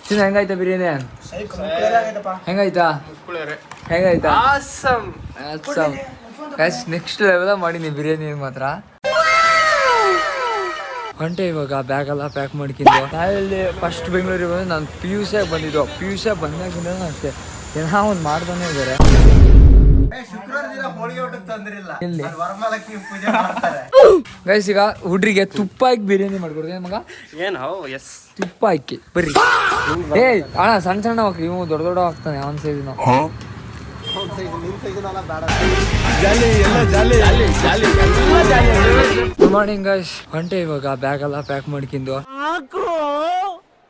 ಚಿನ್ನ ಹೆಂಗಾಯ್ತಾ biryani? ಹೆಂಗಾಯ್ತಾ? ಹೆಂಗಾಯ್ತಾ? Next level ಮಾಡೀನಿ ಬಿರಿಯಾನಿ ಮಾತ್ರ. ಹೊಂಟೆ ಇವಾಗ ಬ್ಯಾಗ್ ಎಲ್ಲ ಪ್ಯಾಕ್ ಮಾಡ್ಕೊಂಡು. ನಾವಿಲ್ಲಿ ಫಸ್ಟ್ ಬೆಂಗಳೂರಿಗೆ ಬಂದು ನಾನು PUC ಬಂದಿದ್ದು. PUC ಬಂದಾಗಿಂದ ಅಷ್ಟೇ ಏನೋ ಒಂದು ಮಾಡ್ತಾನೆ ಇದ್ದಾರೆ. ಗೈಸ್ ಈಗ ಹುಡ್ರಿಗೆ ತುಪ್ಪ ಹಾಕಿ ಬಿರಿಯಾನಿ ಮಾಡ್ಕೊಡ್ತೀನಿ ಮಗ. ತುಪ್ಪ ಹಾಕಿ ಬರ್ರಿ. ಅಣ್ಣ ಸಣ್ಣ ಸಣ್ಣ ಹಾಕಿ, ಇವು ದೊಡ್ಡ ದೊಡ್ಡ ಹಾಕ್ತಾನೆ ಅವನ್ ಸೈಜ್. Good morning guys. ಹೊಂಟೆ ಇವಾಗ ಬ್ಯಾಗ್ ಎಲ್ಲ ಪ್ಯಾಕ್ ಮಾಡ್ಕೊಂಡು.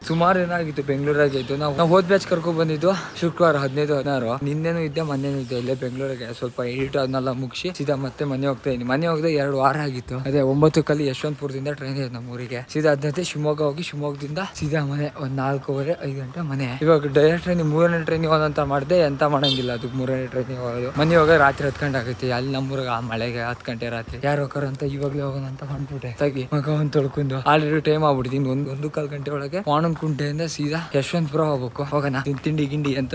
ಸುಮಾರು ದಿನ ಆಗಿತ್ತು ಬೆಂಗಳೂರಾಗಿತ್ತು. ನಾವು ಹೋದ್ ಬ್ಯಾಚ್ ಕರ್ಕೊಂಡ್ ಬಂದಿದ್ದು ಶುಕ್ರವಾರ 15-16. ನಿನ್ನೆನೂ ಇದ್ದೆ ಮೊನ್ನೆನೂ ಇದ್ದೆ ಇಲ್ಲೇ ಬೆಂಗಳೂರಿಗೆ. ಸ್ವಲ್ಪ ಎಡಿಟ್ ಅದನ್ನೆಲ್ಲ ಮುಗಿಸಿ ಸೀದಾ ಮತ್ತೆ ಮನೆ ಹೋಗ್ತಾ ಇದೀನಿ. ಮನೆ ಹೋಗದೆ 2 ವಾರ ಆಗಿತ್ತು. ಅದೇ 9 ಯಶವಂತಪುರದಿಂದ ಟ್ರೈನ್ ಇದೆ ನಮ್ಮ ಊರಿಗೆ. ಸೀದಾ 15 ಶಿವಮೊಗ್ಗ ಹೋಗಿ ಶಿವಮೊಗ್ಗದಿಂದ ಸೀದಾ ಮನೆ. ಒಂದು 4:15-5 ಗಂಟೆ ಮನೆ. ಇವಾಗ ಡೈರೆಕ್ಟ್ ಟ್ರೈನ್ 3ನೇ ಟ್ರೈನಿಗೆ ಹೋದಂತ ಮಾಡಿದೆ. ಎಂತ ಮಾಡಂಗಿಲ್ಲ, ಅದಕ್ಕೆ 3ನೇ ಟ್ರೈನಿಗೆ ಹೋಗೋದು. ಮನೆ ಹೋಗ ರಾತ್ರಿ 10 ಗಂಟೆ ಆಗುತ್ತೆ. ಅಲ್ಲಿ ನಮ್ಮೂರಿಗೆ ಆ ಮಳೆಗೆ 10 ಗಂಟೆ ರಾತ್ರಿ ಯಾರು ಹೋಗಾರ ಅಂತ ಇವಾಗಲೇ ಹೋಗೋಣ ಅಂತ ಹೊಂಟ್ಬಿಟ್ಟೆ. ತಾಗಿ ಮಗ ಒಂದು ತೊಳ್ಕೊಂಡು ಆಲ್ರೆಡಿ ಟೈಮ್ ಆಗ್ಬಿಡ್ತೀನಿ. 1-1.25 ಗಂಟೆ ಒಳಗೆ ಕುಂಟೆಯಿಂದ ಸೀದಾ ಯಶವಂತಪುರ ಹೋಗ್ಬೇಕು. ಹೋಗೋಣ ತಿಂಡಿ ಗಿಂಡಿ ಅಂತ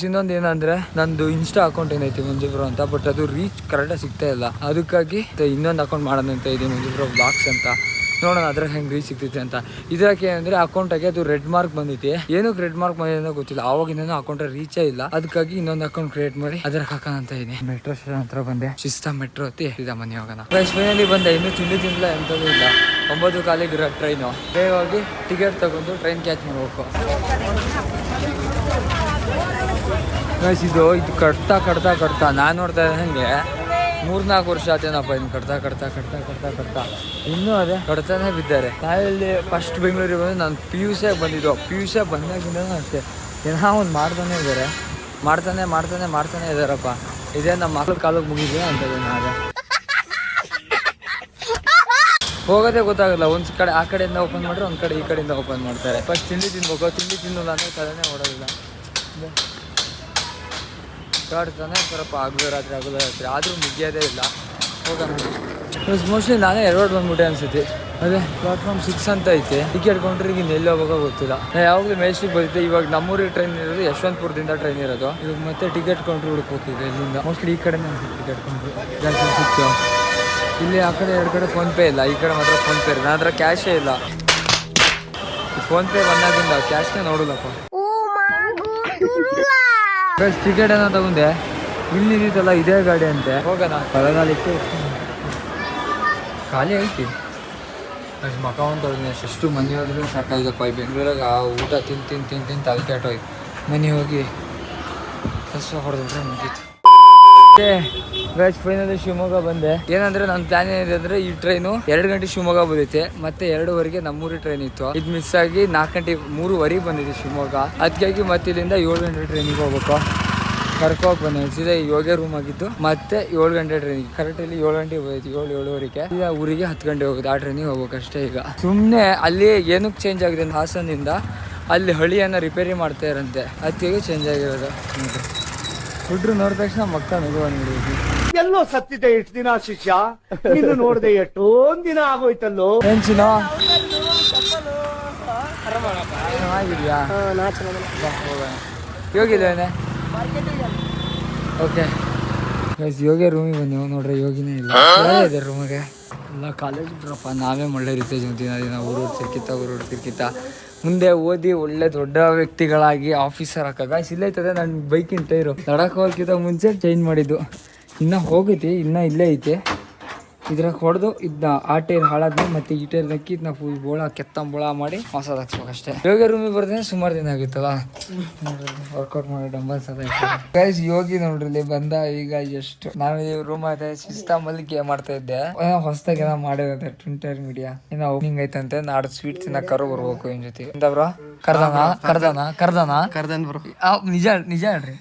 ಇನ್ನೊಂದು ಏನಂದ್ರೆ ನಂದು ಇನ್ಸ್ಟಾ ಅಕೌಂಟ್ ಏನೈತಿ ಮಂಜುಬ್ರೋ ಅಂತ, ಬಟ್ ಅದು ರೀಚ್ ಕರೆಕ್ಟಾಗಿ ಸಿಗ್ತಾ ಇಲ್ಲ. ಅದಕ್ಕಾಗಿ ಇನ್ನೊಂದು ಅಕೌಂಟ್ ಮಾಡೋಣ ಅಂತ ಇದೆ, ಮಂಜುಬ್ರೋ ಬ್ಲಾಗ್ಸ್ ಅಂತ. ನೋಡೋಣ ಅದ್ರಾಗ ಹೆಂಗೆ ರೀಚ್ ಸಿಗ್ತೈತೆ ಅಂತ. ಇದಕ್ಕೆ ಏನಂದ್ರೆ ಅಕೌಂಟಾಗೆ ಅದು ರೆಡ್ ಮಾರ್ಕ್ ಬಂದೈತಿ. ಏನಕ್ಕೆ ರೆಡ್ ಮಾರ್ಕ್ ಬಂದಿದೆ ಗೊತ್ತಿಲ್ಲ. ಆವಾಗಿನ ಅಕೌಂಟ್ ರೀಚೇ ಇಲ್ಲ. ಅದಕ್ಕಾಗಿ ಇನ್ನೊಂದು ಅಕೌಂಟ್ ಕ್ರಿಯೇಟ್ ಮಾಡಿ ಅದ್ರ ಹಾಕೋಣ ಅಂತ ಇದೀನಿ. ಮೆಟ್ರೋ ಸ್ಟೇಷನ್ ಹತ್ರ ಬಂದೆ. ಶಿಸ್ತಾ ಮೆಟ್ರೋ ಹತ್ತಿ ಸೀದಾ ಮನೆ ಹೋಗೋಣ. ಫೈನಲಿ ಬಂದೆ. ಇನ್ನೂ ತಿಂಡಿ ತಿನ್ನಿಲ್ಲ, ಎಂಥದ್ದು ಇಲ್ಲ. 9:15 ಟ್ರೈನು. ಬೇಗವಾಗಿ ಟಿಕೆಟ್ ತಗೊಂಡು ಟ್ರೈನ್ ಕ್ಯಾಚ್ ಮಾಡಬೇಕು. ಇದು ಕಟ್ತಾ ನಾನು ನೋಡ್ತಾ ಇದ್ದೆ ಹಂಗೆ 3-4 ವರ್ಷ ಆತೇನಪ್ಪ ಇನ್ನು ಕಟ್ತಾ ಇನ್ನೂ ಅದೇ ಕಟ್ತಾನೆ ಬಿದ್ದಾರೆ. ನಾವಿಲ್ಲಿ ಫಸ್ಟ್ ಬೆಂಗಳೂರಿಗೆ ಬಂದು ನಾನು PUC ಬಂದಿದ್ದು. PUC ಬಂದಾಗಿಂದ ಅಷ್ಟೇ ಏನೋ ಒಂದು ಮಾಡ್ತಾನೆ ಇದ್ದಾರೆ. ಮಾಡ್ತಾನೆ ಇದ್ದಾರಪ್ಪ. ಇದೇ ನಮ್ಮ ಮಕ್ಳ ಕಾಲಕ್ಕೆ ಮುಗಿದ್ವಿ ಅಂತದೆ. ನಾವೇ ಹೋಗೋದೇ ಗೊತ್ತಾಗಲ್ಲ. ಒಂದು ಕಡೆ ಆ ಕಡೆಯಿಂದ ಓಪನ್ ಮಾಡ್ರೆ, ಒಂದು ಕಡೆ ಈ ಕಡೆಯಿಂದ ಓಪನ್ ಮಾಡ್ತಾರೆ. ಫಸ್ಟ್ ತಿಂಡಿ ತಿನ್ಬೇಕು. ತಿಂಡಿ ತಿನ್ನಲ್ಲ ಅಂದರೆ ತಲೆನೇ ಓಡೋದಿಲ್ಲ. ಕಾಡ್ತಾನೆ ಸ್ವಲ್ಪ ಆಗಲೂ ರಾತ್ರಿ ಆದರೂ ಮುಗಿಯೋದೇ ಇಲ್ಲ. ಹೋಗೋಣ. ಮೋಸ್ಟ್ಲಿ ನಾನೇ ಎರಡು ಬಂದ್ಬಿಟ್ಟೆ ಅನ್ಸುತ್ತೆ. ಅದೇ ಪ್ಲಾಟ್ಫಾರ್ಮ್ 6 ಅಂತ ಐತೆ. ಟಿಕೆಟ್ ಕೌಂಟ್ರಿಗೆ ಇನ್ನು ಎಲ್ಲಿ ಹೋಗೋಕೆ ಗೊತ್ತಿಲ್ಲ. ಯಾವಾಗಲೂ ಮೇಸ್ಟಿಗೆ ಬರುತ್ತೆ. ಇವಾಗ ನಮ್ಮೂರಿಗೆ ಟ್ರೈನ್ ಇರೋದು, ಯಶವಂತಪುರದಿಂದ ಟ್ರೈನ್ ಇರೋದು. ಇವಾಗ ಮತ್ತೆ ಟಿಕೆಟ್ ಕೌಂಟ್ರ್ ಹುಡುಕೋಕಿದೆ ಇಲ್ಲಿಂದ. ಮೋಸ್ಟ್ಲಿ ಈ ಕಡೆನೇ ಅನ್ಸುತ್ತೆ ಟಿಕೆಟ್ ಕೌಂಟ್ರು. ಜಾಸ್ತಿ ಸಿಕ್ತು. ಇಲ್ಲಿ ಆ ಕಡೆ 2 ಕಡೆ ಫೋನ್ಪೇ ಇಲ್ಲ. ಈ ಕಡೆ ಮಾತ್ರ ಫೋನ್ಪೇ ಇದೆ. ನನ್ನ ಹತ್ರ ಕ್ಯಾಶೇ ಇಲ್ಲ. ಫೋನ್ಪೇ ಬಂದಾಗಿಂದ ಕ್ಯಾಶ್ನೇ ನೋಡಲ್ಲಪ್ಪ. ಟಿಕೆಟ್ ಏನೋ ತಗೊಂಡೆ. ಇಲ್ಲಿ ಇದೀತಲ್ಲ ಇದೇ ಗಾಡಿ ಅಂತೆ. ಹೋಗೋಣ. ಬರಗಾಲಿತ್ತು ಖಾಲಿ ಐತಿ. ಮಕ ಒಂದು ಎಷ್ಟು ಮನೆ ಹೋದ್ರೆ ಸಾಕಾಯ್ತಪ್ಪ. ಈ ಬೆಂಗಳೂರಾಗ ಊಟ ತಿಂದು ತಲೆಕೆ ಆಟೋಯ್ತು. ಮನೆ ಹೋಗಿ ಕಸ ಹೊಡೆದ್ಬಿಟ್ರೆ ಮುಗೀತು. ಗಾಯ್ಸ್ ಫೈನಲಿ ಶಿವಮೊಗ್ಗ ಬಂದೆ. ಏನಂದ್ರೆ ನನ್ನ ಪ್ಲಾನ್ ಏನಿದೆ ಅಂದ್ರೆ ಈ ಟ್ರೈನು 2 ಗಂಟೆ ಶಿವಮೊಗ್ಗ ಬರುತ್ತೆ. ಮತ್ತೆ 2:15 ನಮ್ಮೂರಿಗೆ ಟ್ರೈನ್ ಇತ್ತು. ಇದು ಮಿಸ್ ಆಗಿ 4 ಗಂಟೆ 3:15 ಬಂದಿದೆ ಶಿವಮೊಗ್ಗ. ಅದಕ್ಕಾಗಿ ಮತ್ತೆ ಇಲ್ಲಿಂದ 7 ಗಂಟೆ ಟ್ರೈನಿಗೆ ಹೋಗ್ಬೇಕು. ಕರ್ಕೋಗಿ ಬಂದೆ. ಸೀದಾ ಯೋಗ ರೂಮ್ ಆಗಿದ್ದು. ಮತ್ತೆ 7 ಗಂಟೆ ಟ್ರೈನಿಗೆ ಕರೆಕ್ಟ್ ಇಲ್ಲಿ 7 ಗಂಟೆಗೆ ಹೋಯ್ತು. 7-7:15 ಈಗ ಊರಿಗೆ 10 ಗಂಟೆ ಹೋಗುತ್ತೆ. ಆ ಟ್ರೈನಿಗೆ ಹೋಗ್ಬೇಕು ಅಷ್ಟೇ. ಈಗ ಸುಮ್ಮನೆ ಅಲ್ಲಿ ಏನಕ್ಕೆ ಚೇಂಜ್ ಆಗಿದೆ ಅಂದ್ರೆ ಹಾಸನದಿಂದ ಅಲ್ಲಿ ಹಳಿಯನ್ನು ರಿಪೇರಿ ಮಾಡ್ತಾ ಇರಂತೆ. ಅದಕ್ಕೆ ಚೇಂಜ್ ಆಗಿರೋದು. ಹುಡ್ರು ನೋಡಿದ ತಕ್ಷಣ ಮಕ್ಕ ನಗು ಬಂದ್ಬಿಡಿ. ಎಲ್ಲೋ ಸತ್ತಿದೆ ಎಷ್ಟು ದಿನ ಶಿಷ್ಯ, ನೀನು ನೋಡದೆ ಎಷ್ಟೊಂದ್ ದಿನ ಆಗೋಯ್ತಲ್ಲೋ. ಏನ್ ಚಿನ್ನ ಆಗಿದ್ಯಾ? ಯೋಗಿದ್ದೇನೆ. ಓಕೆ ಯೋಗಿ ರೂಮಿಗೆ ಬಂದೆವು. ನೋಡ್ರಿ ಯೋಗಿನೇ ಇಲ್ಲ ಇದೆ ರೂಮಿಗೆ. ಎಲ್ಲ ಕಾಲೇಜ್ ಬಿಡ್ರಪ್ಪ. ನಾವೇ ಒಳ್ಳೆ ರೀತಿ ದಿನ ಊರು ತಿರ್ಕಿತ ಮುಂದೆ ಓದಿ ಒಳ್ಳೆ ದೊಡ್ಡ ವ್ಯಕ್ತಿಗಳಾಗಿ ಆಫೀಸರ್ ಹಾಕಾಗ ಇಲ್ಲೈತದೆ. ನನ್ನ ಬೈಕಿನ ಟೈರು ನಡಕ್ಕೆ ಹೋಗೋಕ್ಕಿಂತ ಮುಂಚೆ ಚೇಂಜ್ ಮಾಡಿದ್ದು. ಇನ್ನೂ ಹೋಗೈತಿ, ಇನ್ನೂ ಇಲ್ಲೇ ಐತೆ. ಇದ್ರಾಗ ಹೊಡೆದು ಇದನ್ನ ಆ ಟೈರ್ ಹಾಳಾದ್ಮೇಲೆ ಮತ್ತೆ ಈ ಟೈರ್ ನಕ್ಕಿ ಇದನ್ನ ಫುಲ್ ಬೋಳ ಕೆತ್ತಂಬೋಳ ಮಾಡಿ ಹೊಸದು ಹಾಕ್ಸ್ಬೇಕಷ್ಟೇ. ಯೋಗ ರೂಮಿಗೆ ಬರ್ದೇನೆ ಸುಮಾರು ದಿನ ಆಗಿತ್ತಲ್ಲ. ವರ್ಕೌಟ್ ಮಾಡಿ ಡಂಬಲ್ಸ್ ಅದ ಗೈಸ್. ಯೋಗಿ ನೋಡ್ರಿ ಬಂದ ಈಗ ಎಷ್ಟು ನಾವೇ ರೂಮ್ ಆಯ್ತು. ಶಿಸ್ತಾ ಮಲ್ಲಿಗೆ ಮಾಡ್ತಾ ಇದ್ದೆ. ಹೊಸದಾಗಿ ಏನೋ ಮಾಡಿರುತ್ತೆ ಟ್ವಿಂಟರ್ ಮೀಡಿಯಾ ಏನೋ ಓಪನಿಂಗ್ ಐತಂತೆ. ನಾಡ್ದು ಸ್ವೀಟ್ ತಿನ್ನ ಕರು ಬರ್ಬೇಕು ಇನ್ ಜೊತೆ ಬ್ರೋ. ಕರ್ದನ ಬ್ರೋ. ನಿಜ ಹೇಳ್ರಿ.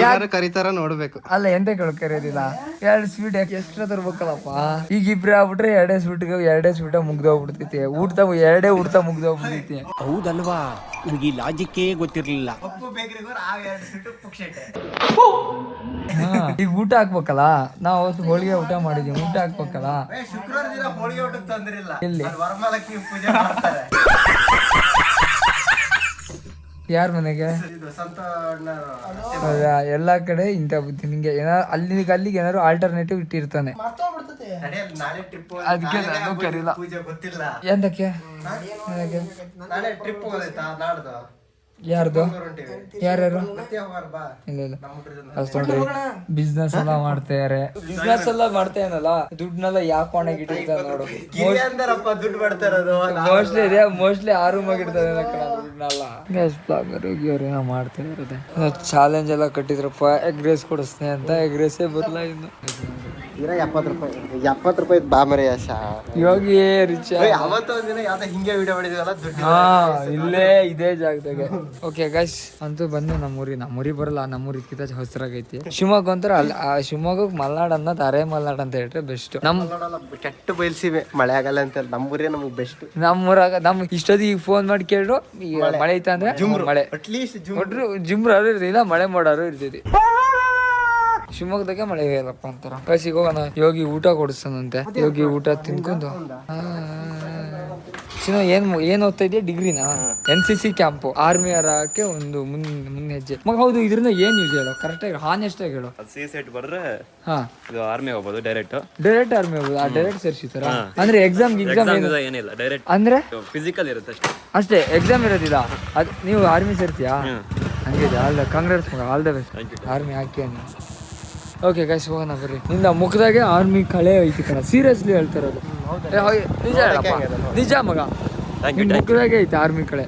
ಯಾರು ಕರಿತಾರ ನೋಡ್ಬೇಕು. ಅಲ್ಲ ಎಂತ ಕರೆಯೋದಿಲ್ಲ. 2 ಸ್ವೀಟ್ ಎಕ್ಸ್ಟ್ರಾ ತರ್ಬೇಕಲ್ಲಪ್ಪ. ಈಗ ಇಬ್ರೆ ಆಗ್ಬಿಟ್ರೆ 2 ಸ್ವೀಟ್ ಮುಗ್ದೋಗ್ಬಿಡ್ತೈತಿ. ಊಟ 2 ಊಟ ಮುಗ್ದೋಗ್ಬಿಡ್ತೈತಿ. ಹೌದಲ್ವಾ? ನನಗೆ ಈ ಲಾಜಿಕ್ಕೇ ಗೊತ್ತಿರ್ಲಿಲ್ಲ. ಈಗ ಊಟ ಹಾಕ್ಬೇಕಲ್ಲ. ನಾವು ಅವತ್ತು ಹೋಳಿಗೆ ಊಟ ಮಾಡಿದೀವಿ. ಊಟ ಹಾಕ್ಬೇಕಲ್ಲ. ಶುಕ್ರವಾರ ದಿನ ಹೋಳಿಗೆ ಊಟಕ್ಕೆ ತಂದ್ರಿಲ್ಲ. ಇಲ್ಲಿ ವರಮಹಾಲಕ್ಷ್ಮಿ ಪೂಜೆ ಮಾಡ್ತಾರೆ. ಯಾರ ಮನೆಗೆ? ಹೌದಾ? ಎಲ್ಲಾ ಕಡೆ ಇಂಥ ಬುದ್ಧಿ ನಿಂಗೆ. ಏನಾರು ಅಲ್ಲಿಗೆ ಏನಾದ್ರು ಆಲ್ಟರ್ನೇಟಿವ್ ಇಟ್ಟಿರ್ತಾನೆ. ಅದಕ್ಕೆ ನಾನು ಕರಿಲ್ಲ. ಎಂತಕ್ಕೆ? ಯಾರ್ದು? ಯಾರ್ಯಾರು? ಇಲ್ಲ ಅಷ್ಟೊಂದು ಬಿಸ್ನೆಸ್ ಎಲ್ಲ ಮಾಡ್ತಾರೆ. ಬಿಸ್ನೆಸ್ ಎಲ್ಲ ಮಾಡ್ತೇನಲ್ಲ, ದುಡ್ಡನ್ನೆಲ್ಲ ಯಾಕೆ ಒಣಗಿ ಇಟ್ಟಿರ್ತಾರೆ ನೋಡು. ಮೋಸ್ಟ್ಲಿ ಆ ರೂಮಾಗಿ ಇಡ್ತಾರೆ ದುಡ್ಡನ್ನೆಲ್ಲ. ಏನೋ ಮಾಡ್ತಾ ಇರೋದೆ. ಚಾಲೆಂಜ್ ಎಲ್ಲ ಕಟ್ಟಿದ್ರಪ್ಪ, ಎಗ್ ರೈಸ್ ಕೊಡಿಸ್ತೀನಿ ಅಂತ. ಎಗ್ ರೈಸೇ ಬರಲ್ಲ ಇನ್ನು. 70 ರೂಪಾಯಿ ಬಾಮರಿ ಯೋಗಿ ರಿಚ್. ಹಿಂಗೆ ವಿಡಿಯೋ ಮಾಡಿದ್ವಲ್ಲ, ಇಲ್ಲೇ ಇದೇ ಜಾಗದಾಗೆ. ಓಕೆ ಗೈಸ್, ಅಂತೂ ಬಂದು ನಮ್ಮೂರಿ ಬರಲ್ಲ, ನಮ್ಮೂರಿ ಇದಕ್ಕಿಂತ ಹೊಸರಾಗೈತಿ. ಶಿವಮೊಗ್ಗ ಅಂತಾರೆ. ಶಿವಮೊಗ್ಗಕ್ಕೆ ಮಲ್ನಾಡ್ ಅನ್ನೋದು ಅರೆ ಮಲ್ನಾಡ್ ಅಂತ ಹೇಳ್ರೆ ಬೆಸ್ಟ್. ಕೆಟ್ಟ ಬಯಲ್ಸಿವೆ, ಮಳೆ ಆಗಲ್ಲ ಅಂತ. ನಮ್ಮೂರೇ ನಮ್ಗೆ ಬೆಸ್ಟ್. ನಮ್ಮೂರಾಗ ನಮ್ ಇಷ್ಟೊತ್ತಿಗೆ ಈಗ ಫೋನ್ ಮಾಡಿ ಕೇಳ್ರು ಮಳೆ ಐತ ಅಂದ್ರೆ ಮಳೆ, ಅಟ್ಲೀಸ್ಟ್ ಜಿಮ್ರಾರು ಇರ್ತಿಲ್ಲ, ಮಳೆ ಮಾಡೋರು ಇರ್ತೈತಿ. ಶಿವಮೊಗ್ಗದಾಗೆ ಮಳೆ ಇಲ್ಲಪ್ಪ ಅಂತಾರ. ಕಸಿಗೆ ಹೋಗೋಣ, ಯೋಗಿ ಊಟ ಕೊಡಿಸ್ತಾನಂತೆ. ಯೋಗಿ ಊಟ ತಿನ್ಕೊಂಡು ಏನ್ ಓದ್ತಾ ಇದೆಯಾ? ಡಿಗ್ರಿನಾ? NCC ಕ್ಯಾಂಪು, ಆರ್ಮಿ ಹಾಕಿ ಒಂದು ಮುನ್ನ ಹೆಜ್ಜೆ. ಮಗ ಹೌದು, ಇದ್ರಿಂದ ಏನ್ ಯೂಸ್ ಹೇಳೋ ಕರೆಕ್ಟ್ ಆಗಿ, ಹಾನೆಸ್ಟ್ ಆಗಿ ಹೇಳೋ. C-set ಬರ್ರೆ ಹಾ ಆರ್ಮಿ ಹೋಗ್ಬೋದು, ಡೈರೆಕ್ಟ್ ಆರ್ಮಿ ಹೋಗ್ಬೋದು. ಆ ಡೈರೆಕ್ಟ್ ಸೇರ್ಸಿತಾರ ಅಂದ್ರೆ ಎಕ್ಸಾಮ್ ಏನಿಲ್ಲ, ಡೈರೆಕ್ಟ್ ಅಂದ್ರೆ ಫಿಸಿಕಲ್ ಇರುತ್ತೆ ಅಷ್ಟೇ, ಎಕ್ಸಾಮ್ ಇರೋದಿಲ್ಲ. ಅದ್ ನೀವು ಆರ್ಮಿ ಸೇರ್ತೀಯಾ? ಹಂಗಿದೆ. ಕಾಂಗ್ರೆಸ್ ಮಗ, ಆಲ್ ದ ಬೆಸ್ಟ್. ಆರ್ಮಿ ಹಾಕಿ ಅನ್ನಿ. ಓಕೆ ಗೈಸ್, ಹೋಗೋಣ ಬರ್ರಿ. ನಿಂದ ಮುಖದಾಗೆ ಆರ್ಮಿ ಕಳೆ ಐತಿ ಕಣ, ಸೀರಿಯಸ್ಲಿ ಹೇಳ್ತಾರದು. ನಿಜ ಹೇಳಪ್ಪ, ನಿಜ ಮಗ, ಮುಖದಾಗೆ ಐತಿ ಆರ್ಮಿ ಕಳೆ.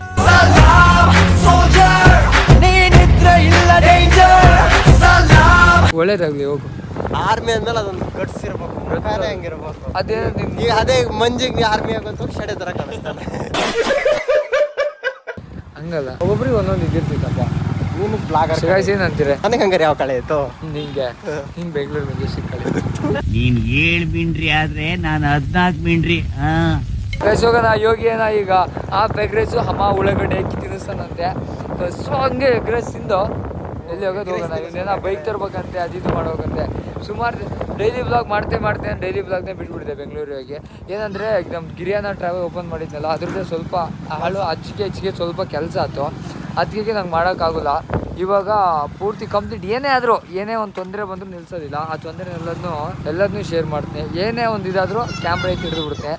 ಒಳ್ಳೇದಾಗ್ಲಿ, ಹೋಗು. ಆರ್ಮಿ ಅಂದ್ಮೇಲೆ ಅದೊಂದು ಗಟ್ಸ್ ಇರ್ಬೇಕು, ಹಂಗಿರ್ಬೇಕು. ಅದೇ ಮಂಜಿಗೆ ಆರ್ಮಿ ಆಗೋದು ಶಡೆ ತರ ಕಾಣಿಸ್ತಾನೆ. ಹಂಗಲ್ಲ, ಒಬ್ಬೊಬ್ರಿಗೆ ಒಂದೊಂದು ಇದಿರ್ತೈತಪ್ಪ. ನೀನು ಬ್ಲಾಗರ್ ಏನಂತೀರ? ನನಗೆ ಹಂಗಾರೆ ಯಾವ ಕಳೆ ಆಯ್ತು ಹಿಂಗೆ ಬೆಂಗಳೂರು ಮೆಜೆಸ್ಟಿಕ್ ಕಳೆ. ನೀನ್ 7 ಮಿಂಡ್ರಿ ಆದ್ರೆ ನಾನು 14 ಮಿಂಡ್ರಿ. ಹೋಗೋಣ. ಯೋಗಿ ಏನ ಈಗ ಆ ಎಗ್ ರೈಸು ಹಮ ಉಳ್ಳಾಗಡ್ಡೆ ಹಾಕಿ ತಿನ್ನಿಸ್ತಾನಂತೆ. ಸೊ ಹಂಗೆ ಎಗ್ ರೈಸ್ ತಿಂದು ಎಲ್ಲಿ ಹೋಗೋದು? ಹೋಗೋಣ. ಇವನೇನ ಬೈಕ್ ತರ್ಬೇಕಂತೆ, ಅದು ಮಾಡ್ಬೇಕಂತೆ. ಸುಮಾರು ಡೈಲಿ ಬ್ಲಾಗ್ ಮಾಡ್ತೆ ಡೈಲಿ ಬ್ಲಾಗ್ನೇ ಬಿಟ್ಬಿಟ್ಟಿದೆ ಬೆಂಗಳೂರಿಗೆ. ಏನಂದರೆ ನಮ್ಮ ಗಿರಿಯಾನ ಟ್ರಾವೆಲ್ ಓಪನ್ ಮಾಡಿದ್ನಲ್ಲ, ಅದ್ರದ್ದೇ ಸ್ವಲ್ಪ ಹೆಚ್ಚಿಗೆ ಸ್ವಲ್ಪ ಕೆಲಸ ಆಯ್ತು. ಅದಕ್ಕೆ ನಂಗೆ ಮಾಡೋಕ್ಕಾಗೋಲ್ಲ. ಇವಾಗ ಪೂರ್ತಿ ಕಂಪ್ಲೀಟ್ ಏನೇ ಒಂದು ತೊಂದರೆ ಬಂದರೂ ನಿಲ್ಸೋದಿಲ್ಲ. ಆ ತೊಂದರೆ ಎಲ್ಲದನ್ನೂ ಶೇರ್ ಮಾಡ್ತೀನಿ. ಏನೇ ಒಂದು ಇದಾದರೂ ಕ್ಯಾಮ್ರಾ ಐತಿ ಹಿಡಿದು ಬಿಡ್ತೇನೆ.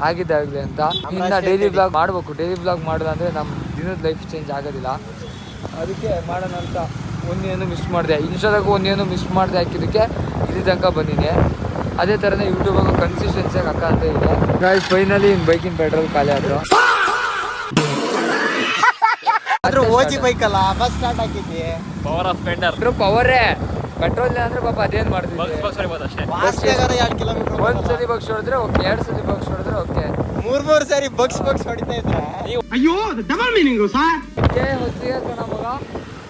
ಆಗಿದ್ದಾಗಲಿ ಅಂತ. ಇನ್ನು ಡೈಲಿ ಬ್ಲಾಗ್ ಮಾಡಬೇಕು. ಡೈಲಿ ಬ್ಲಾಗ್ ಮಾಡೋದಂದರೆ ನಮ್ಮ ದಿನದ ಲೈಫ್ ಚೇಂಜ್ ಆಗೋದಿಲ್ಲ. ಅದಕ್ಕೆ ಮಾಡೋಣ ಅಂತ ಒಂದೇನು ಮಿಸ್ ಮಾಡಿದೆ. ಇನ್ಸ್ಟಾದಾಗೂ ಒಂದೇನು ಮಿಸ್ ಮಾಡಿದೆ ಹಾಕಿದ್ದಕ್ಕೆ ಇಲ್ಲಿ ತನಕ ಬಂದಿದೆ. ಅದೇ ಥರನೇ ಯೂಟ್ಯೂಬಾಗೂ ಕನ್ಸಿಸ್ಟೆನ್ಸಿಯಾಗಿ ಹಾಕಂತ ಇದೆ. ಗೈಸ್, ಫೈನಲಿ ಬೈಕಿನ ಪೆಟ್ರೋಲ್ ಖಾಲಿ ಆದರು. ಓಜಿ ಬೈಕ್ ಅಲ್ಲ, ಬಸ್ ಸ್ಟಾರ್ಟ್ ಆಗಿದ್ದೆ. ಪವರ್ ಆಫ್ ಸ್ಪೆಂಡರ್, ಪವರೇ. ಪೆಟ್ರೋಲ್ ಅಂದ್ರೆ ಪಾಪ ಅದೇನು ಮಾಡ್ತಿದ್ದೆ. 2 ಕಿಲೋಮೀಟರ್ ಒಂದ್ಸಲಿ ಬಗ್ಸ್ ಹೊಡೆದ್ರೆ ಓಕೆ, 2 ಸಲ ಬಗ್ಸ್ ಹೊಡೆದ್ರೆ ಓಕೆ, 3 ಸಾರಿ ಬಗ್ಸ್ ಹೊಡಿತಾ ಇದ್ರೆ ಅಯ್ಯೋ ಡಬಲ್ ಮೀನಿಂಗು ಸರ್. ಹೊತ್ತಿಗೆ ಕಣ ಮಗ,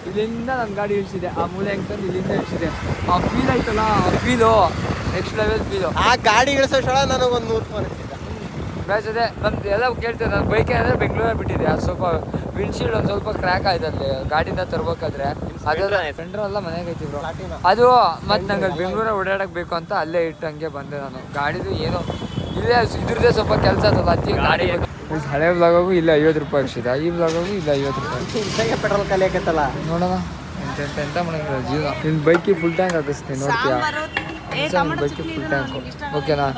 ಇಲ್ಲಿಂದ ನನ್ನ ಗಾಡಿ ಇಳಿಸಿದೆ. ಆ ಮೂಲೆ ಹೆಂಗೆ ಇಲ್ಲಿಂದ ಇಳಿಸಿದೆ. ಆ ಫೀಲ್ ಆಯ್ತಲ್ಲ, ಆ ಫೀಲು ನೆಕ್ಸ್ಟ್ ಲೆವೆಲ್ ಫೀಲು. ಆ ಗಾಡಿ ಇಳಿಸೋಷ್ಟೊಳ ನನಗೊಂದು 100 ಫೋನ್ ಇರ್ತಿದ್ದ. ಬ್ಯಾಸ್ ಅದೇ ನಂದು ಎಲ್ಲ ಕೇಳ್ತೇನೆ. ನನ್ನ ಬೈಕ್ ಏನಾದ್ರೆ ಬೆಂಗಳೂರಲ್ಲಿ ಬಿಟ್ಟಿದೆ. ಅದು ಸ್ವಲ್ಪ ವಿಂಡ್ಶೀಲ್ಡ್ ಒಂದು ಸ್ವಲ್ಪ ಕ್ರ್ಯಾಕ್ ಆಯ್ತಲ್ಲಿ ಗಾಡಿಯಿಂದ ತರ್ಬೇಕಾದ್ರೆ. ಅದೆಲ್ಲ ಫ್ರೆಂಡ್ರು ಎಲ್ಲ ಮನೆಗೆ ಐತಿ ಬ್ರೋ. ಅದು ಮತ್ತು ನಂಗೆ ಬೆಂಗಳೂರಲ್ಲಿ ಓಡಾಡಕ್ಕೆ ಬೇಕು ಅಂತ ಅಲ್ಲೇ ಇಟ್ಟು ಹಂಗೆ ಬಂದೆ ನಾನು. ಗಾಡಿದು ಏನೋ ಇಲ್ಲೇ ಇದ್ರದ್ದೇ ಸ್ವಲ್ಪ ಕೆಲಸ ಆಯ್ತಲ್ಲ, ಅದಕ್ಕೆ ಗಾಡಿ ಹಳೆ ಬ್ಲಾಗಾಗೂ ಇಲ್ಲ 50 ರೂಪಾಯಿ ಅಷ್ಟಿದೆ, ಈ ಬ್ಲಾಗಾಗೂ ಇಲ್ಲ 50 ರೂಪಾಯಿ. ಪೆಟ್ರೋಲ್ ಖಾಲಿ ಆಗತ್ತಲ್ಲ, ನೋಡೋಣ ಎಂತ ಮಾಡೋಂಗಿಲ್ಲ ಜೀವನ. ನಿನ್ನ ಬೈಕಿಗೆ ಫುಲ್ ಟ್ಯಾಂಕ್ ಹಾಕಿಸ್ತೀನಿ, ನೋಡ್ತೀಯಾ? ಬೈಕಿಗೆ ಫುಲ್ ಟ್ಯಾಂಕು ಓಕೆನಾ?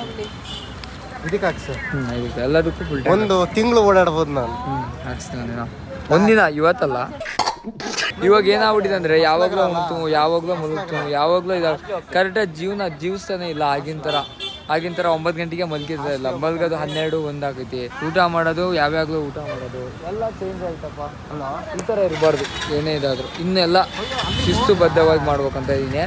ಇದಕ್ಕೆ ಹಾಕ್ಸು. ಇದಕ್ಕೆ ಎಲ್ಲದಕ್ಕೂ ಫುಲ್ ಟ್ಯಾಂಕ್. ಒಂದು ತಿಂಗಳು ಓಡಾಡ್ಬೋದು ನಾನು. ಹಾಕ್ಸ್ತೀನಿ ಒಂದಿನ, ಇವತ್ತಲ್ಲ. ಇವಾಗ ಏನಾಗ್ಬಿಟ್ಟಿದೆ ಅಂದರೆ ಯಾವಾಗಲೂ ಉಂಟು, ಯಾವಾಗಲೂ ಮಲಗ್ತು, ಯಾವಾಗಲೂ ಇದಾಗ ಕರೆಕ್ಟಾಗಿ ಜೀವಿಸ್ತಾನೆ ಇಲ್ಲ. ಆಗಿನ ಥರ 9 ಗಂಟೆಗೆ ಮಲಗಿದ್ರೆ ಇಲ್ಲ, ಮಲಗೋದು 12, 1 ಆಗೈತಿ. ಊಟ ಮಾಡೋದು ಯಾವಾಗಲೂ ಊಟ ಮಾಡೋದು ಎಲ್ಲ ಚೇಂಜ್ ಆಯ್ತಪ್ಪ. ಈ ಥರ ಇರಬಾರ್ದು ಏನೇ ಇದಾದ್ರು. ಇನ್ನೆಲ್ಲ ಶಿಸ್ತುಬದ್ಧವಾಗಿ ಮಾಡ್ಬೇಕಂತ ಇದೀನಿ.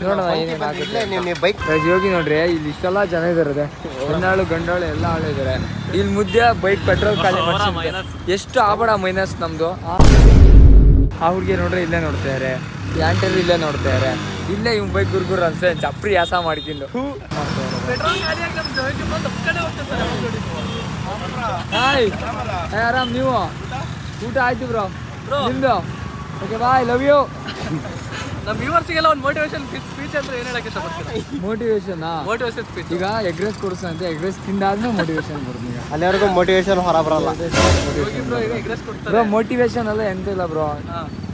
ನೋಡೋಣ ಏನೇನು ಆಗುತ್ತೆ. ಯೋಗಿ ನೋಡ್ರಿ, ಇಲ್ಲಿ ಇಷ್ಟೆಲ್ಲ ಜನ ಇದಾರೆ, ಹೆಣ್ಣಾಳು ಗಂಡಾಳು ಎಲ್ಲ ಆಳು ಇದ್ದಾರೆ. ಇಲ್ಲಿ ಮುದ್ದೆ ಬೈಕ್ ಪೆಟ್ರೋಲ್ ಖಾಲಿ ಮಾಡಿಸಿ ಎಷ್ಟು ಆಬೇಡ ಮೈನಸ್ ನಮ್ಮದು. ಆ ಹುಡುಗಿ ನೋಡ್ರಿ ಇಲ್ಲೇ ನೋಡ್ತಾರೆ, ಆಂಟಲ್ಲಿ ಇಲ್ಲೇ ನೋಡ್ತಾರೆ. ಇಲ್ಲೇ ಇವ್ ಬೈಕ್ ಗುರ್ಗುರ್ ಅನ್ಸೆ ಚಪ್ರಿ ಯಾಸ ಮಾಡ್ಕೊಂಡು ಹಾಯ್ ಆರಾಮ್ ನೀವು? ಊಟ ಆಯ್ತು ಬ್ರೋ, ನಿಮ್ದು? Okay bye, love you. ನಮ್ಮ ವ್ಯೂವರ್ಸ್ಗೆಲ್ಲ ಒಂದು ಮೋಟಿವೇಶನ್ ಸ್ಪೀಚ್ ಅಂದ್ರೆ ಏನು ಹೇಳಕ್ಕೆ ಇಷ್ಟಪಡ್ತೀರಾ? Motivation motivation speech. ಈಗ ಎಗ್ ರೈಸ್ ಕೊಡ್ಸಂತೆ ಎಗ್ ರೈಸ್ ತಿಂದಾದ್ಮೇಲೆ ಮೋಟಿವೇಶನ್ ಬರುತ್ತೆ ಈಗ. ಅಲ್ಲಿವರೆಗೂ ಮೋಟಿವೇಶನ್ ಹೊರ ಬರಲ್ಲ. ಬ್ರೋ ಈಗ ಎಗ್ರೆಸ್ ಕೊಡ್ತಾರೆ. ಬ್ರೋ ಮೋಟಿವೇಶನ್ ಅಲ್ಲ ಎಂತ ಇಲ್ಲ ಬ್ರೋ.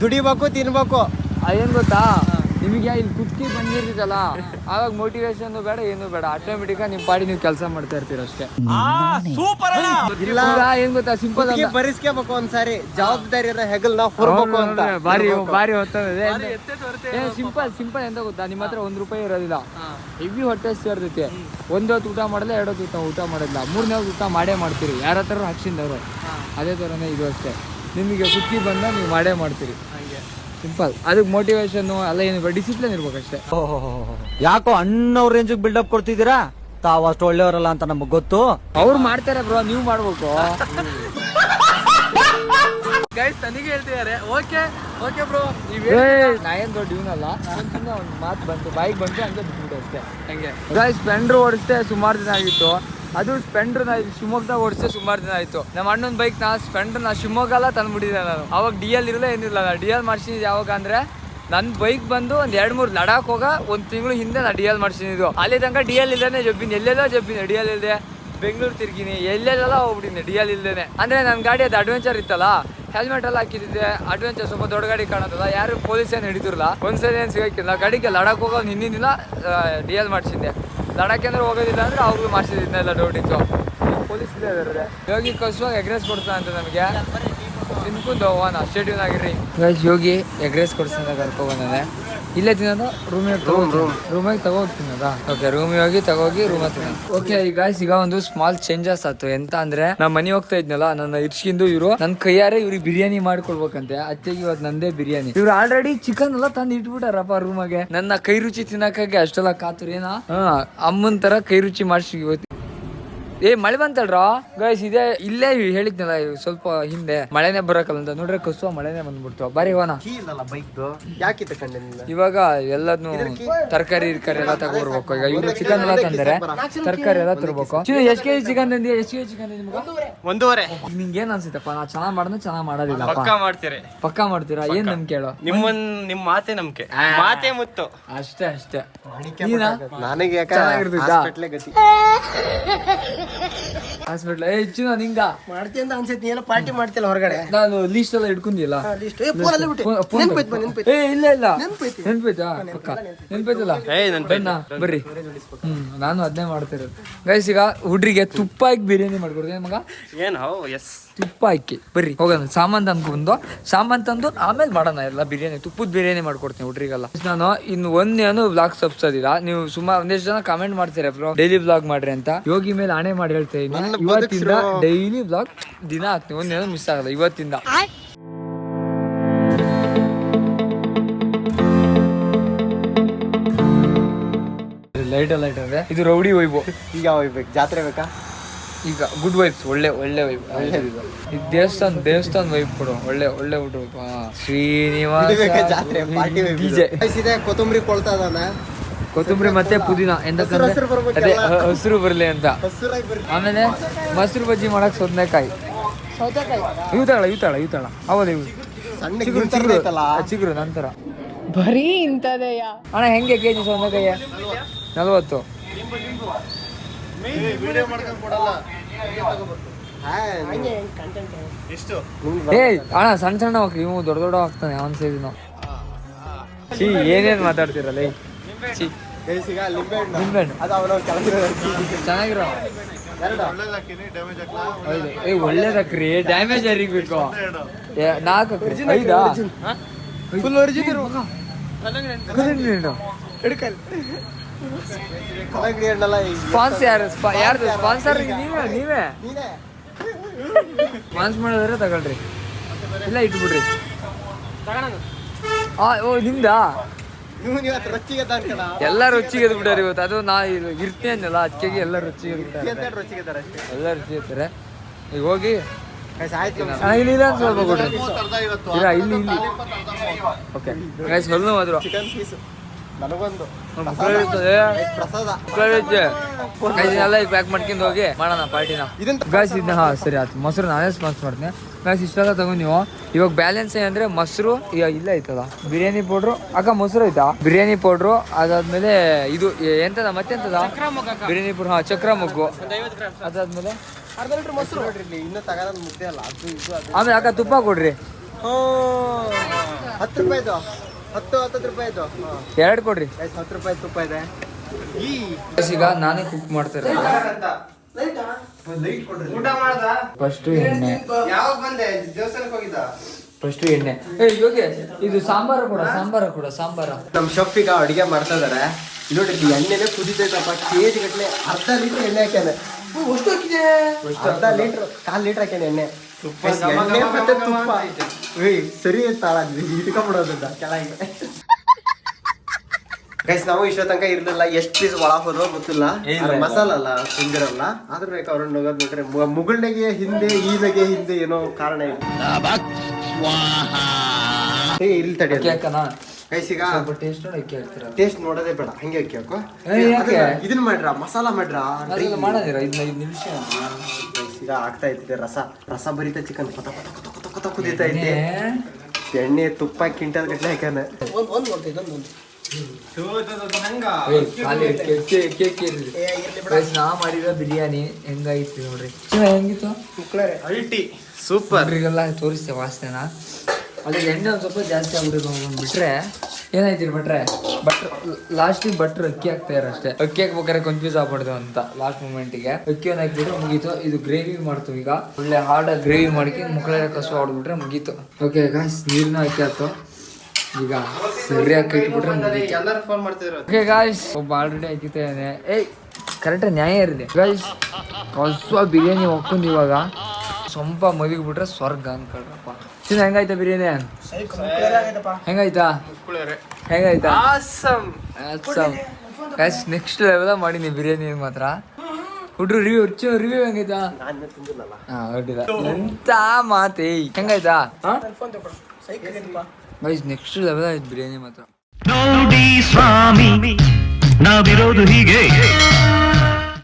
ದುಡಿಬೇಕು ತಿನ್ಬೇಕು. ಅದೇನ್ ಗೊತ್ತಾ, ನಿಮಗೆ ಇಲ್ಲಿ ಕುತ್ಕಿ ಬಂದಿರ್ತಲ್ಲ ಆವಾಗ ಮೋಟಿವೇಶನ್ ಬೇಡ ಏನು ಬೇಡ, ಆಟೋಮೆಟಿಕ್ ನಿಮ್ ಪಾಡಿ ನೀವು ಕೆಲಸ ಮಾಡ್ತಾ ಇರ್ತೀರ ಅಷ್ಟೇ. ಇಲ್ಲ ಏನ್ ಗೊತ್ತಾ, ಸಿಂಪಲ್ ಅಲ್ಲ, ಬರಿಸ್ಕೋಬೇಕು ಒಂದ್ಸಾರಿ ಜವಾಬ್ದಾರಿ ಇರೋ ಹೆಗಲ್ ನಾವು ಹೊರಬೇಕು ಅಂತ. ಬಾರಿ ಬಾರಿ ಹೊತ್ತದ. ಸಿಂಪಲ್ ಎಂತ ಗೊತ್ತಾ, ನಿಮ್ಮ ಹತ್ರ ₹1 ಇರೋದಿಲ್ಲ, ಹೆವಿ ಹೊಟ್ಟೆ ಸೇರ್ತೈತಿ. ಒಂದು ಹೊತ್ತು ಊಟ ಮಾಡಲ್ಲ, 2 ಹೊತ್ತು ಊಟ ಮಾಡೋದಿಲ್ಲ, 3ನೇ ಹೊತ್ತು ಊಟ ಮಾಡೇ ಮಾಡ್ತೀರಿ, ಯಾರ ಹತ್ರ ಹಾಕ್ಸಿಂದವ್ರು. ಅದೇ ಥರನೇ ಇದು ಅಷ್ಟೇ, ನಿಮಗೆ ಕುತ್ಕಿ ಬಂದ ನೀವು ಮಾಡೇ ಮಾಡ್ತೀರಿ. ಸಿಂಪಲ್. ಅದಕ್ಕೆ ಮೋಟಿವೇಶನ್ ಎಲ್ಲ ಏನು ಡಿಸಿಪ್ಲಿನ್ ಇರ್ಬೇಕಷ್ಟೇ. ಯಾಕೋ ಅಣ್ಣವ್ರ ರೇಂಜಿಗೆ ಬಿಲ್ಡಪ್ ಕೊಡ್ತಿದ್ದೀರಾ? ತಾವ್ ಅಷ್ಟು ಒಳ್ಳೆಯವರಲ್ಲ ಅಂತ ನಮಗ್ ಗೊತ್ತು. ಅವ್ರು ಮಾಡ್ತಾರೆ ಬ್ರೋ, ನೀವು ಮಾಡ್ಬೇಕು. ಗೈಸ್ ನನಗೆ ಹೇಳ್ತಿದ್ದಾರೆ. ಓಕೆ ಓಕೆ ಬ್ರೋ, ನಾ ಏನ್ ದೊಡ್ಡ ಇವನಲ್ಲ, ಒಂದು ಮಾತು ಬಂತು ಬಾಯಿಗೆ ಬಂತು ಹಂಗೆ ಬಿಟ್ಬಿಟ್ಟು ಅಷ್ಟೇ. ಹಂಗೆ ಸ್ಪೆಂಡ್ರ್ ಓಡಿಸ್ದೆ ಸುಮಾರು ದಿನ ಆಗಿತ್ತು. ಅದು ಸ್ಪೆಂಡ್ರ್ ಶಿವಮೊಗ್ಗದಾಗ ಓಡಿಸ್ದೆ ಸುಮಾರು ದಿನ ಆಯ್ತು. ನಮ್ಮ ಅಣ್ಣನ ಬೈಕ್ ಸ್ಪೆಂಡ್ರ್ ಶಿವಮೊಗ್ಗಲ್ಲ ತಂದ್ಬಿಟ್ಟಿದ್ದೆ ನಾನು. ಅವಾಗ DL ಇರಲ್ಲ ಏನಿಲ್ಲ. DL ಮಾಡ್ಸಿದ್ದು ಯಾವಾಗ ಅಂದ್ರೆ, ನನ್ನ ಬೈಕ್ ಬಂದು ಒಂದು 2-3 ಲಡಾಖ್ ಹೋಗ 1 ತಿಂಗಳು ಹಿಂದೆ ನಾನು DL ಮಾಡ್ಸಿದ್ದು. ಅಲ್ಲಿ ತನಕ DL ಇಲ್ದೇನೆ ಜಬ್ಬಿನಿ, ಎಲ್ಲೆಲ್ಲ ಜಬ್ಬಿನಿ. DL ಇಲ್ಲದೆ ಬೆಂಗಳೂರು ತಿರ್ಗಿನಿ, ಎಲ್ಲೆಲ್ಲ ಹೋಗ್ಬಿಟ್ಟಿನಿ DL ಇಲ್ದೇನೆ. ಅಂದ್ರೆ ನನ್ನ ಗಾಡಿ ಅದು ಅಡ್ವೆಂಚರ್ ಇತ್ತಲ್ಲ, ಹೆಲ್ಮೆಟ್ ಎಲ್ಲ ಹಾಕಿದ್ದೆ. ಅಡ್ವೆಂಚರ್ ಸ್ವಲ್ಪ ದೊಡ್ಡ ಗಾಡಿ ಕಾಣೋದಲ್ಲ, ಯಾರು ಪೊಲೀಸ್ ಏನು ಹಿಡಿತಿರಲ್ಲ. ಒಂದ್ಸರಿ ಏನು ಸಿಗೋಕ್ಕಿಲ್ಲ. ಗಾಡಿಗೆ ಲಡಾಖ್ ಹೋಗೋ ಹಿಂದಿನ ದಿನ DL ಮಾಡಿಸಿದ್ದೆ. ಲಡಾಖ್ ಅಂದ್ರೆ ಹೋಗೋದಿಲ್ಲ ಅಂದ್ರೆ ಅವ್ರಿಗೂ ಮಾಡಿಸಿದ್ದೆಲ್ಲ ಡೌಟ್ ಇತ್ತು. ಪೊಲೀಸ್ ಇಲ್ಲೇ ಇದ್ದಾರೆ. ಯೋಗಿ ಕಸುವಾಗ ಎಗ್ ರೈಸ್ ಕೊಡ್ತಾನೆ ಅಂತ ನಮಗೆ. ತಿನ್ಕೊಂಡು ಹೋಗೋಣ, ಸ್ಟೇಡಿಯಂ ಆಗಿರಿ. ಯೋಗಿ ಎಗ್ ರೈಸ್ ಕೊಡ್ಸಂತ ಕರ್ಕೊಬಂದಾನೆ. ಇಲ್ಲೇ ತಿನ್ನೋದು ರೂಮಿಗೆ ತಗೋಗಿ ತಿನ್ನೋದಾ? ಓಕೆ, ರೂಮಿಗೆ ಹೋಗಿ ತಗೋಗಿ ರೂಮಲ್ಲಿ ತಿನ್ನೋದು. ಓಕೆ ಈಗ ಒಂದು ಸ್ಮಾಲ್ ಚೇಂಜಸ್ ಆಯ್ತು. ಎಂತ ಅಂದ್ರೆ, ನಾ ಮನೆ ಹೋಗ್ತಾ ಇದ್ನಲ್ಲ, ನನ್ನ ಇರ್ಸ್ಕಿಂದು ಇವರು ನನ್ನ ಕೈಯಾರೆ ಇವ್ರಿಗೆ ಬಿರಿಯಾನಿ ಮಾಡ್ಕೊಡ್ಬೇಕಂತೆ. ಅತ್ತೆಗೆ ಇವತ್ತು ನಂದೇ ಬಿರಿಯಾನಿ. ಇವ್ರು ಆಲ್ರೆಡಿ ಚಿಕನ್ ಎಲ್ಲ ತಂದು ಇಟ್ಬಿಟ್ಟಾರಪ್ಪ ರೂಮಾಗೆ. ನನ್ನ ಕೈ ರುಚಿ ತಿನ್ನಕ್ಕಾಗಿ ಅಷ್ಟೆಲ್ಲ ಕಾತುರ್ ಏನ. ಅಮ್ಮನ್ ತರ ಕೈ ರುಚಿ ಮಾಡಿಸಿ ಇವತ್ತು. ಮಳೆ ಬಂತಲ್ರ ಗೈಸ್, ಇದೆ ಇಲ್ಲೇ ಹೇಳಿದ್ನಲ್ಲ ಸ್ವಲ್ಪ ಹಿಂದೆ, ಮಳೆನೆ ಬರಕಲ್ಲ ಅಂತ. ನೋಡ್ರೆ ಕಸುವ ಮಳೆನೆ ಬಂದ್ಬಿಡ್ತು. ಬಾರಿ ಹೋಗೋಣ. ಇವಾಗ ಎಲ್ಲದನ್ನು ತರಕಾರಿ ಎಲ್ಲ ತಗೋರ್ಬೇಕು. ಈಗ ಇವ್ರು ಚಿಕನ್ ಎಲ್ಲ ತಂದರೆ ತರಕಾರಿ ಎಲ್ಲ ತರ್ಬೇಕು. ಎಷ್ಟು ಕೆಜಿ ಚಿಕನ್ ತಂದಿ? ಎಷ್ಟು ಕೆಜಿ ಚಿಕನ್ ನಿಮ್ಗೆ? 1.5. ನಿಂಗೆ ಏನ್ ಅನ್ಸುತ್ತಪ್ಪ? ನಾ ಚೆನ್ನಾಗ್ ಮಾಡಿದ್ರೆ ಚೆನ್ನಾಗ್ ಮಾಡೋದಿಲ್ಲ. ಪಕ್ಕಾ ಮಾಡ್ತೀರಾ? ಏನ್ ನಮ್ ಕೇಳು, ನಿಮ್ ಮಾತೆ ನಂಬಿಕೆ, ಮಾತೆ ಮುತ್ತು. ಅಷ್ಟೇ ನನಗೆ ಹಾಸ್ಪಿಟ್ಲ್ ಹೆಚ್ಚು ನಿಂಗ ಮಾಡ್ತೀನಿ ಅಂತ ಅನ್ಸೈತಿ. ನೀ ಎಲ್ಲ ಪಾರ್ಟಿ ಮಾಡ್ತಿಲ್ಲ ಹೊರಗಡೆ. ನಾನು ಲೀಸ್ಟ್ ಎಲ್ಲ ಇಟ್ಕೊಂಡಿಲ್ಲ. ಇಲ್ಲ ನೆನ್ಪೈತಾ? ಪಕ್ಕ ನೆನ್ಪೈತಲ್ಲ, ಬರ್ರಿ. ನಾನು ಅದನ್ನೇ ಮಾಡ್ತಿರೋದು ಗೈಸ್. ಈಗ ಹುಡ್ರಿಗೆ ತುಪ್ಪ ಹಾಕಿ ಬಿರಿಯಾನಿ ಮಾಡ್ಕೊಡ್ತೀನಿ ಮಗ. ತುಪ್ಪ ಹಾಕಿ ಬರ್ರಿ ಹೋಗೋಣ. ಸಾಮಾನ್ ತಂದು ಆಮೇಲೆ ಮಾಡೋಣ ಎಲ್ಲ ಬಿರಿಯಾನಿ. ತುಪ್ಪದ ಬಿರಿಯಾನಿ ಮಾಡ್ಕೊಡ್ತೀನಿ ಹುಡ್ರಿಗೆಲ್ಲ. ನಾನು ಇನ್ನು ಒಂದೇನು ವ್ಲಾಗ್ ಸಬ್ಸೋದಿಲ್ಲ. ನೀವು ಸುಮಾರು ಒಂದಿಷ್ಟು ಜನ ಕಾಮೆಂಟ್ ಮಾಡ್ತೀರಾ ಬ್ರೋ ಡೈಲಿ ವ್ಲಾಗ್ ಮಾಡ್ರಿ ಅಂತ. ಯೋಗಿ ಮೇಲೆ ಆಣೆ ಮಾಡಿ ಹೇಳ್ತಾ ಇದ್ದೀನಿ, ಇವತ್ತಿಂದ ಡೈಲಿ ವ್ಲಾಗ್ ದಿನ ಹಾಕ್ತೀನಿ, ಒಂದೇನೋ ಮಿಸ್ ಆಗಲ್ಲ ಇವತ್ತಿಂದ. ಲೈಟ್ ಅಂದ್ರೆ ಇದು ರೌಡಿ ವೈಬು. ಈಗ ಹೋಗ್ಬೇಕು, ಜಾತ್ರೆ ಬೇಕಾ? ಈಗ ಗುಡ್ ವೈಬ್ಸ್, ಒಳ್ಳೆ ವೈಬ್. ಈಗ ದೇವಸ್ಥಾನ ವೈಬ್ ಕೊಡು, ಒಳ್ಳೆ ಹುಡುಗ. ಶ್ರೀನಿವಾಸ ಕೊತ್ತಂಬರಿ ಕೊಳ್ತಾ ಇದಾನೆ. ಕೊತ್ತಂಬರಿ ಮತ್ತೆ ಪುದೀನ ಎಂತಂದ್ರೆ ಅದೇ ಹಸಿರು ಬರ್ಲಿ ಅಂತ. ಆಮೇಲೆ ಮೊಸರು ಬಜ್ಜಿ ಮಾಡಕ್ ಸೌತೆಕಾಯಿ ಇವ್ತಾಳ ಹೌದು. ಇವು ಚಿಗುರು ನಂತರ ಬರೀ ಇಂಥದೆಯ ಅಣ್ಣ. ಹೆಂಗೆ ಕೆಜಿ ಸೌತೆಕಾಯಿ? 40. ಅಣ್ಣ ಸಣ್ಣ ಹಾಕಿ, ಇವು ದೊಡ್ಡ ಹಾಕ್ತಾನೆ ಅವನ್ ಸೈಜ್. ಏನೇನ್ ಮಾತಾಡ್ತಿರಲ್ಲ. ಚೆನ್ನಾಗಿರೋ ಒಳ್ಳೇದಕ್ರಿ, ಡ್ಯಾಮೇಜ್ ಯಾರಿಗೆ ಬೇಕು? 4 5 ಫುಲ್ ಒರಿಜಿನಲ್. ಯಾರ್ದು ಸ್ಪಾನ್ಸರ್? ನೀವೇ ಸ್ಪಾನ್ಸ್ ಮಾಡೋದ್ರೆ ತಗೊಳ್ರಿ, ಇಲ್ಲ ಇಟ್ಬಿಡ್ರಿ. ಓ ನಿಮ್ದಾ? ಎಲ್ಲಾರು ರುಚಿಗೆ ಬಿಟ್ಟಾರೆ ಇವತ್ತು. ಅದು ನಾ ಇರ್ತೇನೆ ಅನ್ನಲ್ಲ, ಅದಕ್ಕೆ ಎಲ್ಲ ರುಚಿಗೆ ಎಲ್ಲ ರುಚಿ ಇರ್ತಾರೆ. ಈಗ ಹೋಗಿ ಇಲ್ಲಿ ಸ್ವಲ್ಪ ಕೊಡ್ರಿ. ಇಲ್ಲಿ ಓಕೆ ಗೈಸ್, ಹೊಲ್ಲು ಹೋದ್ರು ನನಗೊಂದು ಪ್ರಸಾದ ಇದನ್ನೆಲ್ಲ ಈಗ ಪ್ಯಾಕ್ ಮಾಡ್ಕೊಂಡು ಹೋಗಿ ಮಾಡೋಣ ಪಾರ್ಟಿನ. ಗಾಯ್ಸ್ ಇದನ್ನ ಸರಿ ಆಯ್ತು. ಮೊಸರು ನಾನೇ ಸ್ಪಾನ್ಸ್ ಮಾಡ್ತೀನಿ ಗಾಯ್ಸ್. ಇಷ್ಟೆಲ್ಲ ತಗೊಂಡು ನೀವು ಇವಾಗ ಬ್ಯಾಲೆನ್ಸ್ ಏನಂದ್ರೆ ಮೊಸರು ಈಗ ಇಲ್ಲ ಐತದ, ಬಿರಿಯಾನಿ ಪೌಡ್ರು ಅಕ್ಕ ಮೊಸರು ಐತಾ, ಬಿರಿಯಾನಿ ಪೌಡ್ರು ಅದಾದ್ಮೇಲೆ ಇದು ಎಂತದ ಮತ್ತೆಂತದ ಬಿರಿಯಾನಿ ಪೌಡ್ರು ಚಕ್ರ ಮೊಗ್ಗು, ಅದಾದ್ಮೇಲೆ ಇನ್ನೂ ತಗೋದ್ ಮುದ್ದೆ ಅಲ್ಲ ಅದು ಇದು ಅದು. ಆಮೇಲೆ ಅಕ್ಕ ತುಪ್ಪ ಕೊಡ್ರಿ 10 ರೂಪಾಯಿದು 10 ರೂಪಾಯಿದು 2 ಕೊಡ್ರಿ. 10 ರೂಪಾಯಿ ತುಪ್ಪ ಇದೆ. ಈಗ ನಾನೇ ಕುಕ್ ಮಾಡ್ತಾರೆ. ಊಟ ಮಾಡ್ದ ಫಸ್ಟ್ ಎಣ್ಣೆ, ಯಾವಾಗ ಬಂದೆ ದೇವಸ್ಥಾನಕ್ಕೆ ಹೋಗಿದ್ದ. ಫಸ್ಟ್ ಎಣ್ಣೆ. ಯೋಗಿ ಇದು ಸಾಂಬಾರ ಕೂಡ ಸಾಂಬಾರ. ನಮ್ ಶೆಫ್ ಈಗ ಅಡಿಗೆ ಮಾಡ್ತಾ ಇದಾರೆ. ನೋಡಿ ಎಣ್ಣೆನೆ ಕುದಿತೈತಪ್ಪ, ಕೆಜಿ ಗಟ್ಲೆ ಅರ್ಧ ಲೀಟರ್ ಎಣ್ಣೆ ಹಾಕ್ಯಾನೆ. ಅರ್ಧ ಲೀಟರ್ 1/4 ಲೀಟರ್ ಹಾಕ್ಯಾನೆ ಎಣ್ಣೆ. ಎಣ್ಣೆ ಮತ್ತೆ ತುಪ್ಪ ಸರಿ ತಾಳ ಇಟ್ಕೊಂಡ್ಬಿಡೋದ ಕೆಳಗೆ. ಗೈಸ್ ನಾವು ಇಷ್ಟ ತನಕ ಇರ್ಲಿಲ್ಲ, ಎಷ್ಟು ಪೀಸ್ ಒಳ ಹೋದ್ರೋ ಗೊತ್ತಿಲ್ಲ. ಮಸಾಲ ಅಲ್ಲ ತಿಂದಿರಲ್ಲ, ಆದ್ರೂ ಬೇಕು ಅವ್ರನ್ನ ಹೋಗೋದ್ ಬಿಟ್ರೆ ಮುಗುಳ್ನೆಗೆ ಹಿಂದೆ ಈನೆಗೆ ಹಿಂದೆ ಏನೋ ಕಾರಣ ಇಲ್ಲ. ಇಲ್ಲಿ ತಡಿ ಗೈಸ್, ಈಗ ಟೇಸ್ಟ್ ನೋಡಿ ಅಕ್ಕಿ ಹಾಕ್ತೀರ. ಟೇಸ್ಟ್ ನೋಡೋದೇ ಬೇಡ, ಹಂಗೆ ಅಕ್ಕಿ ಹಾಕು. ಇದನ್ನ ಮಾಡ್ರ ಮಸಾಲ ಮಾಡ್ರ ಮಾಡೋದಿರ 5 ನಿಮಿಷ ಈಗ ಆಗ್ತಾ ಇತ್ತಿದೆ. ರಸ ಬರಿತ ಚಿಕನ್ ಕೊತ ಕುದೀತಾ ಐತೆ. ಎಣ್ಣೆ ತುಪ್ಪ ಕ್ವಿಂಟಲ್ ಗಟ್ಲೆ ಹಾಕ್ಯಾನ. ನಾ ಮಾಡಿರೋ ಬಿರಿಯಾನಿ ಹೆಂಗಾಯ್ತು ನೋಡ್ರಿ, ಹೆಂಗಿತ್ತು ಅಲ್ಟಿ ಸೂಪರ್. ಈಗೆಲ್ಲ ತೋರಿಸ್ತೇ ವಾಸನೆನ. ಅದೇ ಎಣ್ಣೆ ಒಂದು ಸ್ವಲ್ಪ ಜಾಸ್ತಿ ಆಗ್ಬಿಟ್ರೆ ಏನಾಯ್ತಿರಿ ಬಟ್ರೆ ಲಾಸ್ಟಿಗೆ ಬಟ್ರ್ ಅಕ್ಕಿ ಹಾಕ್ತಾರ ಅಷ್ಟೇ. ಅಕ್ಕಿ ಹಾಕ್ಬೇಕಾದ್ರೆ ಕನ್ಫ್ಯೂಸ್ ಆಗ್ಬಾರ್ದು ಅಂತ ಲಾಸ್ಟ್ ಮೂಮೆಂಟಿಗೆ ಅಕ್ಕಿಯನ್ನು ಹಾಕ್ಬಿಟ್ರೆ ಮುಗೀತು. ಇದು ಗ್ರೇವಿ ಮಾಡ್ತೀವಿ ಈಗ, ಒಳ್ಳೆ ಹಾರ್ಡ್ ಗ್ರೇವಿ ಮಾಡ್ಕೊಂಡು ಮುಕ್ಕಳ ಕಸು ಹೊಡ್ಬಿಟ್ರೆ ಮುಗೀತು. ಓಕೆ ಗಾಯ್ಸ್, ನೀರನ್ನ ಹಾಕಿ ಆಯ್ತು. ಈಗ ಸರಿಯಾಗಿ ಇಟ್ಬಿಟ್ರೆ ಎಲ್ಲರೂ ಫೋನ್ ಮಾಡ್ತಿದ್ರು. ಓಕೆ ಗಾಯ್ಸ್, ಒಬ್ಬ ಆಲ್ರೆಡಿ ಹಾಕಿದ್ದೇನೆ. ಕರೆಕ್ಟಾಗಿ ನ್ಯಾಯ ಇರಲಿ ಗಾಯ್ಸ್. ಹೊಸ ಬಿರಿಯಾನಿ ಹಾಕೊಂಡು ಇವಾಗ ಸ್ವಲ್ಪ ಮಲಗಿಬಿಟ್ರೆ ಸ್ವರ್ಗ ಅನ್ಕೊಳ್ರಪ್ಪ. ಹೆಂಗಾಯ್ತಾ ಬಿರಿಯಾನಿ? ಹೆಂಗಾಯ್ತಾ ಗಾಯ್ಸ್? ನೆಕ್ಸ್ಟ್ ಲೆವೆಲ್ ಮಾಡೀನಿ ಬಿರಿಯಾನಿ ಮಾತ್ರ. ಹುಡ್ರು ರಿವ್ಯೂ ಹೆಂಗೈತಾ? ಹೊಟ್ಟಿಲ್ಲ ಎಂತ ಮಾತೇ. ಹೆಂಗಾಯ್ತಾ ಗೈಸ್? ನೆಕ್ಸ್ಟ್ ಲೆವೆಲ್ ಆಯ್ತು ಬಿರಿಯಾನಿ ಮಾತ್ರ. ನೋಡಿ ಸ್ವಾಮಿ ನಾವಿರೋದು ಹೀಗೆ